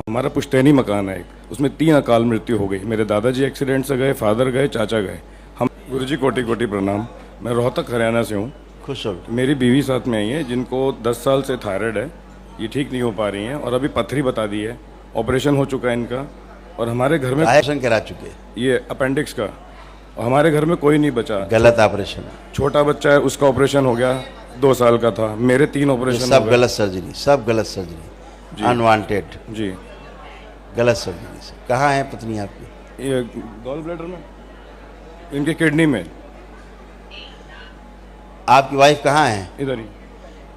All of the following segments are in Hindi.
हमारा पुश्तैनी मकान है एक, उसमें 3 अकाल मृत्यु हो गई। मेरे दादाजी एक्सीडेंट से गए, फादर गए, चाचा गए। हम गुरुजी कोटि कोटि प्रणाम। मैं रोहतक हरियाणा से हूँ। खुश हो। मेरी बीवी साथ में आई है जिनको 10 साल से थायराइड है, ये ठीक नहीं हो पा रही हैं और अभी पथरी बता दी है, ऑपरेशन हो चुका है इनका। और हमारे घर में ऑपरेशन करा चुके, ये अपेंडिक्स का, और हमारे घर में कोई नहीं बचा। गलत ऑपरेशन। छोटा बच्चा है, उसका ऑपरेशन हो गया, 2 साल का था। मेरे 3 ऑपरेशन सब गलत सर्जरी, सब गलत सर्जरी, अनवांटेड जी, गलत सर्जरी से। कहाँ है पत्नी आपकी? ये गॉल ब्लैडर में, इनके किडनी में। आपकी वाइफ कहाँ है? इधर ही।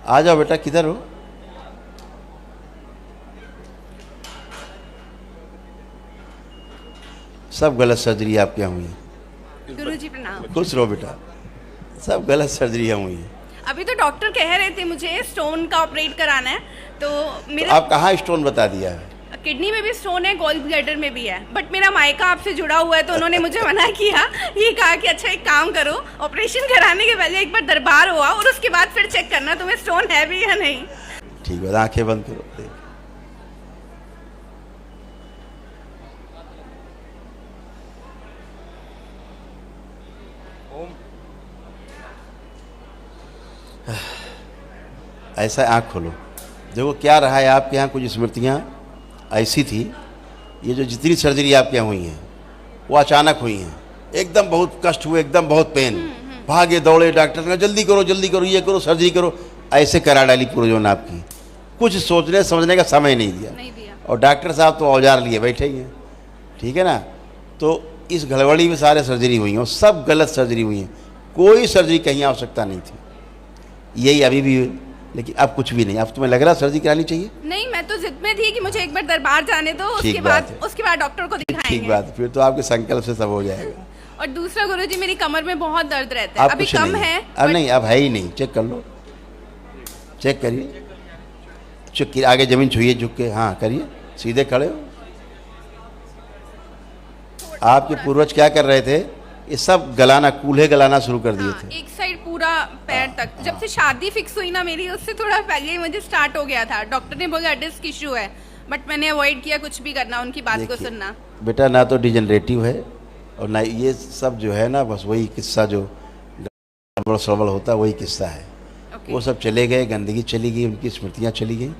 आ जाओ बेटा, किधर हो? सब गलत सर्जरी आपके यहाँ हुई है। गुरुजी प्रणाम। खुश रहो बेटा, सब गलत सर्जरियाँ हुई हैं। अभी तो डॉक्टर कह रहे थे मुझे स्टोन का ऑपरेट कराना है, तो तो मेरा आप कहाँ स्टोन बता दिया है? किडनी में भी स्टोन है, गॉल ब्लैडर में भी है, बट मेरा मायका आपसे जुड़ा हुआ है तो उन्होंने मुझे मना किया। ये कहा कि अच्छा एक काम करो, ऑपरेशन कराने के पहले एक बार दरबार हुआ और उसके बाद फिर चेक करना तुम्हें स्टोन है भी या नहीं। ठीक है, आंखें बंद करो। देख, ऐसा आँख खोलो। देखो क्या रहा है आपके यहाँ, कुछ स्मृतियाँ ऐसी थी। ये जो जितनी सर्जरी आपके यहाँ हुई हैं वो अचानक हुई हैं, एकदम बहुत कष्ट हुए, एकदम बहुत पेन, भागे दौड़े डॉक्टर ने, जल्दी करो जल्दी करो, ये करो सर्जरी करो, ऐसे करा डाली पूरी जोन आपकी। कुछ सोचने समझने का समय नहीं दिया। और डॉक्टर साहब तो औजार लिए बैठे ही हैं, ठीक है ना। तो इस गड़बड़ी में सारे सर्जरी हुई हैं, सब गलत सर्जरी हुई हैं, कोई सर्जरी कहीं आवश्यकता नहीं थी। यही अभी भी, लेकिन अब कुछ भी नहीं। अब तुम्हें लग रहा सर्जरी करानी चाहिए? नहीं, मैं तो जिद में थी कि मुझे एक बार दरबार जाने दो, ठीक उसके बाद डॉक्टर को दिखाएंगे। ठीक बात है, फिर तो आपके संकल्प से सब हो जाएगा। और दूसरा गुरुजी, मेरी कमर में बहुत दर्द रहता है, अब अभी कुछ कम नहीं है। अब नहीं, अब है ही नहीं। चेक कर लो, चेक करिए, चुप आगे जमीन छुइए झुक के, हाँ करिए, सीधे खड़े हो। आपके पूर्वज क्या कर रहे थे? ये सब गलाना, कूल्हे गलाना शुरू कर दिए थे। एक साइड पूरा पैर तक। जब से शादी फिक्स हुई ना मेरी, उससे थोड़ा पहले ही मुझे स्टार्ट हो गया था। डॉक्टर ने बोला डिस्क इशू है, बट मैंने अवॉइड किया कुछ भी करना, उनकी बात को देखिए, सुनना। बेटा ना तो डिजेनरेटिव है और ना ये सब जो है ना, बस वही किस्सा जो गड़बड़ सड़बड़ होता वही किस्सा है। वो सब चले गए, गंदगी चली गई, उनकी स्मृतियाँ चली गई,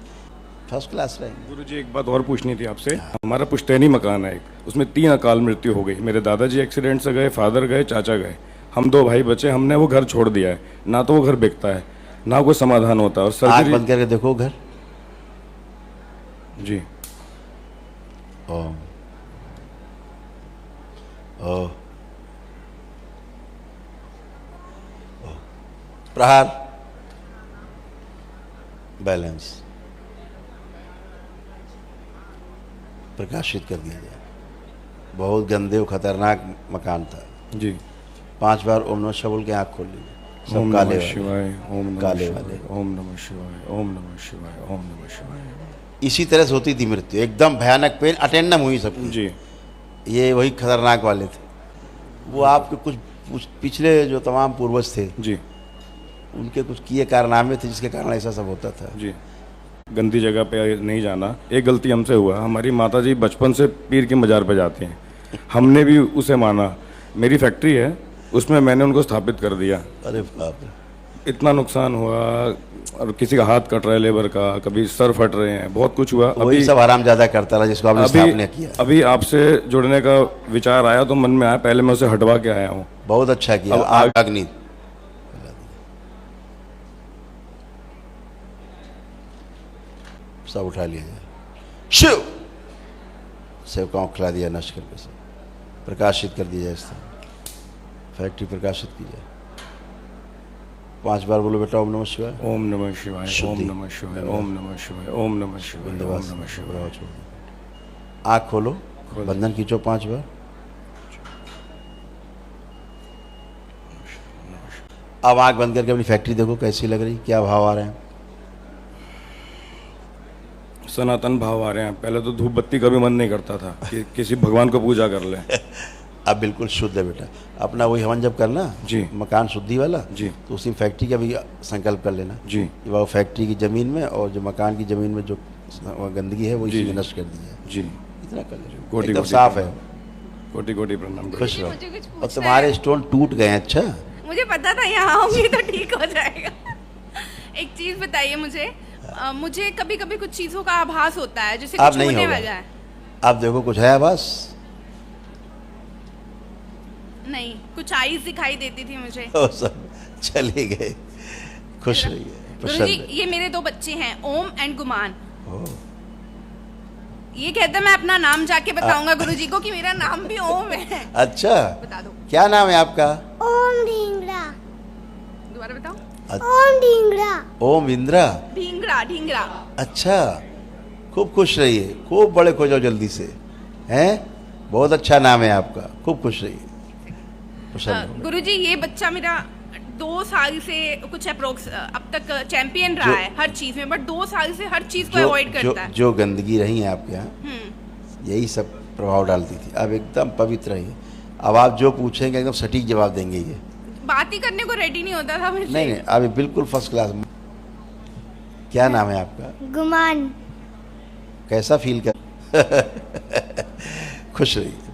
फर्स्ट क्लास रहेंगे। गुरुजी एक बात और पूछनी थी आपसे। हमारा पुश्तैनी मकान है एक, उसमें 3 अकाल मृत्यु हो गई। मेरे दादाजी एक्सीडेंट से गए, फादर गए, चाचा गए। हम 2 भाई बचे। हमने वो घर छोड़ दिया है, ना तो वो घर बिकता है, ना कोई समाधान होता है। और आँख सर्जरी बंद करके देखो घर। जी, ओम ओ प्रहार, बैलेंस, प्रकाशित कर दिया जाए। बहुत गंदे और खतरनाक मकान था जी। 5 बार ओम नमः शिवाय बोल के आँख खोल लीजिए। ओम सब काले नमः वाले, शिवाय, ओम नमः काले शिवाय, वाले। ओम नमः शिवाय, ओम नमः शिवाय, ओम नमः शिवाय। इसी तरह से होती थी मृत्यु, एकदम भयानक पेन, अटेंडम हुई सबकी। जी, ये वही खतरनाक वाले थे। वो आपके कुछ पिछले जो तमाम पूर्वज थे, जी, उनके कुछ किए कारनामे थे जिसके कारण ऐसा सब होता था। जी। गंदी जगह पे नहीं जाना, एक गलती हमसे हुआ। हमारी माताजी बचपन से पीर के मज़ार पे जाती हैं, हमने भी उसे माना। मेरी फैक्ट्री है, उसमें मैंने उनको स्थापित कर दिया। अरे बाप रे, इतना नुकसान हुआ, और किसी का हाथ कट रहा है लेबर का, कभी सर फट रहे हैं, बहुत कुछ हुआ। वही सब आराम ज्यादा करता रहा जिसको आपने स्थापना किया। अभी आपसे जुड़ने का विचार आया तो मन में आया, पहले मैं उसे हटवा के आया हूँ। बहुत अच्छा किया। अब अग्नि सब उठा लिया जाए, शिव सेवकाओं खिला दिया, नष्ट करके सब प्रकाशित कर दिया जाए। इस तरह फैक्ट्री प्रकाशित की जाए। 5 बार बोलो बेटा, ओम नमः शिवाय, ओम नमः शिवाय, ओम शुद्धि। नमः शिवाय, ओम नमः शिवाय, ओम नमः शिवाय, ओम बंदोबस्त नमः शिवाय। रहो, छोड़ दो। आँख खोलो, बंधन खींचो 5 बार। अब आँख बंद करके अपनी फैक्ट्री देखो कैसी लग रही, क्या भाव आ रहे हैं। सनातन भाव आ रहे हैं। पहले तो धूप बत्ती का भी मन नहीं करता था कि किसी भगवान को पूजा कर ले। अब बिल्कुल शुद्ध है बेटा। अपना वही हवन जब करना जी, मकान शुद्धि वाला जी, तो उसी फैक्ट्री का भी संकल्प कर लेना जी। कि वो फैक्ट्री की ज़मीन में और जो मकान की ज़मीन में जो वो गंदगी है वो इसी जी, में जी। नष्ट कर दी है। जी इतना कर लीजिए, कोटि एकदम कोटि साफ है। कोटि कोटि प्रणाम। खुश रहो। मुझे कुछ और पूछना तुम्हारे स्टोन टूट गए हैं। अच्छा, मुझे पता था यहाँ आऊंगी तो ठीक हो जाएगा। एक चीज बताइए मुझे, मुझे कभी कभी कुछ चीजों का आभास होता है जैसे अब कुछ नहीं होने होगा। वाला है। आप देखो कुछ है बस। नहीं, कुछ आईज दिखाई देती थी मुझे। वो सब चले गए। खुश रहिए, गुरुजी, प्रसन्न रहिए। ये मेरे 2 बच्चे हैं, ओम एंड गुमान। ओह, ये कहते हैं मैं अपना नाम जाके बताऊंगा गुरुजी को कि मेरा नाम भी ओम है। अच्छा, बता दो, क्या नाम है आपका? ओम ढींगरा। दोबारा बताओ। ओम ढींगरा। ओम इंद्रा। ढींगरा, ढींगरा। अच्छा, खूब खुश रहिए, खूब बड़े हो जाओ जल्दी से, हैं? बहुत अच्छा नाम है आपका, खूब खुश रहिए, प्रसन्न रहो। गुरुजी, ये बच्चा मेरा 2 साल से कुछ अप्रोक्स अब तक चैंपियन रहा जो- है हर चीज में, बट 2 साल से हर चीज को जो अवॉइड जो करता है। जो गंदगी रही है आपके यहाँ, हम्म। यही सब प्रभाव डालती थी। अब एकदम पवित्र रहिए। अब आप जो पूछेंगे एकदम सटीक जवाब देंगे ये। बात ही करने को रेडी नहीं होता था मुझसे। नहीं नहीं, अभी बिल्कुल फर्स्ट क्लास। क्या नाम है आपका? गुमान। कैसा फील कर खुश रहिए।